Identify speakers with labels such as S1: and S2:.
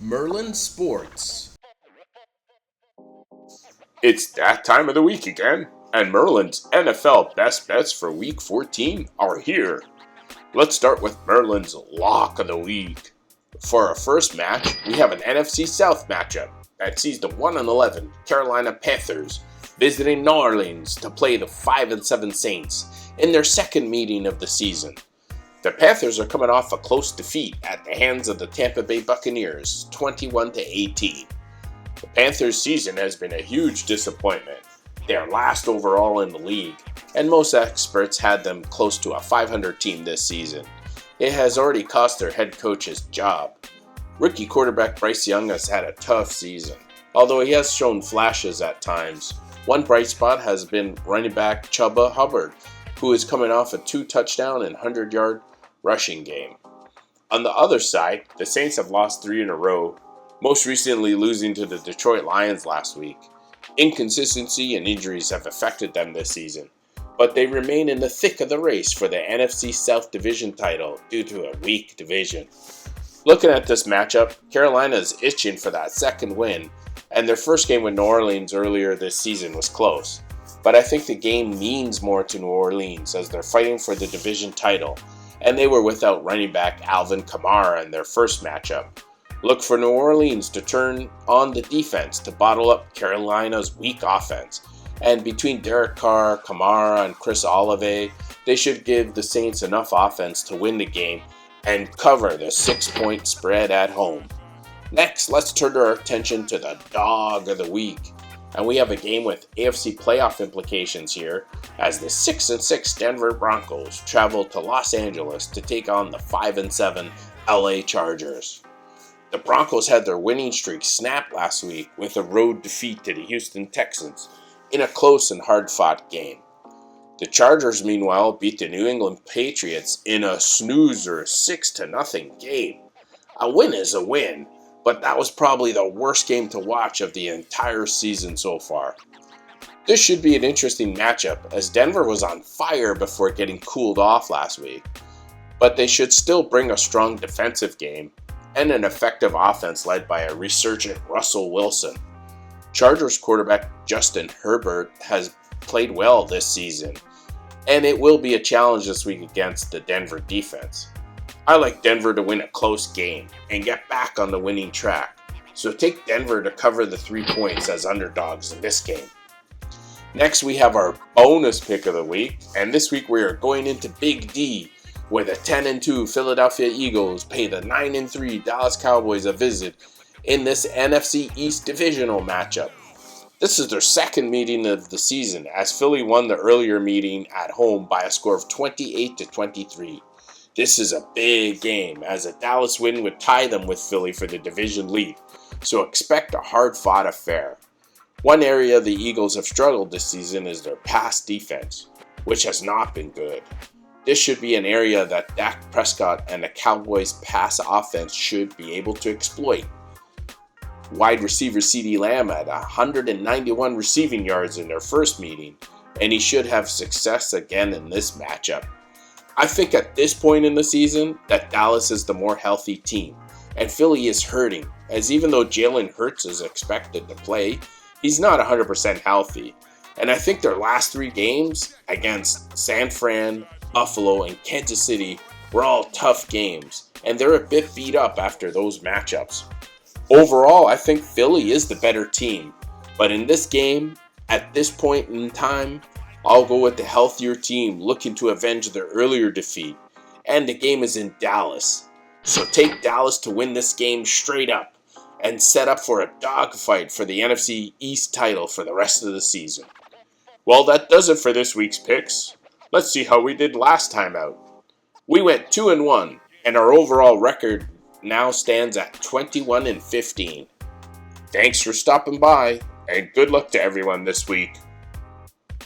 S1: Merlin Sports.
S2: It's that time of the week again, and Merlin's NFL best bets for Week 14 are here. Let's start with Merlin's lock of the week. For our first match, we have an NFC South matchup that sees the 1-11 Carolina Panthers visiting New Orleans to play the 5-7 Saints in their second meeting of the season. The Panthers are coming off a close defeat at the hands of the Tampa Bay Buccaneers, 21-18. The Panthers' season has been a huge disappointment. They are last overall in the league, and most experts had them close to a 500 team this season. It has already cost their head coach his job. Rookie quarterback Bryce Young has had a tough season, although he has shown flashes at times. One bright spot has been running back Chuba Hubbard, who is coming off a 2-touchdown and 100-yard rushing game. On the other side, the Saints have lost 3 in a row, most recently losing to the Detroit Lions last week. Inconsistency and injuries have affected them this season, but they remain in the thick of the race for the NFC South Division title due to a weak division. Looking at this matchup, Carolina is itching for that second win, and their first game with New Orleans earlier this season was close. But I think the game means more to New Orleans as they're fighting for the division title, and they were without running back Alvin Kamara in their first matchup. Look for New Orleans to turn on the defense to bottle up Carolina's weak offense. And between Derek Carr, Kamara, and Chris Olave, they should give the Saints enough offense to win the game and cover the 6-point spread at home. Next, let's turn our attention to the dog of the week. And we have a game with AFC playoff implications here as the 6-6 Denver Broncos travel to Los Angeles to take on the 5-7 LA Chargers. The Broncos had their winning streak snapped last week with a road defeat to the Houston Texans in a close and hard-fought game. The Chargers, meanwhile, beat the New England Patriots in a snoozer 6-0 game. A win is a win, but that was probably the worst game to watch of the entire season so far. This should be an interesting matchup as Denver was on fire before getting cooled off last week, but they should still bring a strong defensive game and an effective offense led by a resurgent Russell Wilson. Chargers quarterback Justin Herbert has played well this season, and it will be a challenge this week against the Denver defense. I like Denver to win a close game and get back on the winning track, so take Denver to cover the 3 points as underdogs in this game. Next, we have our bonus pick of the week, and this week we are going into Big D, where the 10-2 Philadelphia Eagles pay the 9-3 Dallas Cowboys a visit in this NFC East divisional matchup. This is their second meeting of the season, as Philly won the earlier meeting at home by a score of 28-23. This is a big game, as a Dallas win would tie them with Philly for the division lead, so expect a hard-fought affair. One area the Eagles have struggled this season is their pass defense, which has not been good. This should be an area that Dak Prescott and the Cowboys' pass offense should be able to exploit. Wide receiver CeeDee Lamb had 191 receiving yards in their first meeting, and he should have success again in this matchup. I think at this point in the season that Dallas is the more healthy team, and Philly is hurting, as even though Jalen Hurts is expected to play, he's not 100% healthy. And I think their last 3 games against San Fran, Buffalo, and Kansas City were all tough games, and they're a bit beat up after those matchups. Overall, I think Philly is the better team, but in this game, at this point in time, I'll go with the healthier team looking to avenge their earlier defeat, and the game is in Dallas. So take Dallas to win this game straight up and set up for a dogfight for the NFC East title for the rest of the season. Well, that does it for this week's picks. Let's see how we did last time out. We went 2-1, and our overall record now stands at 21-15. Thanks for stopping by, and good luck to everyone this week.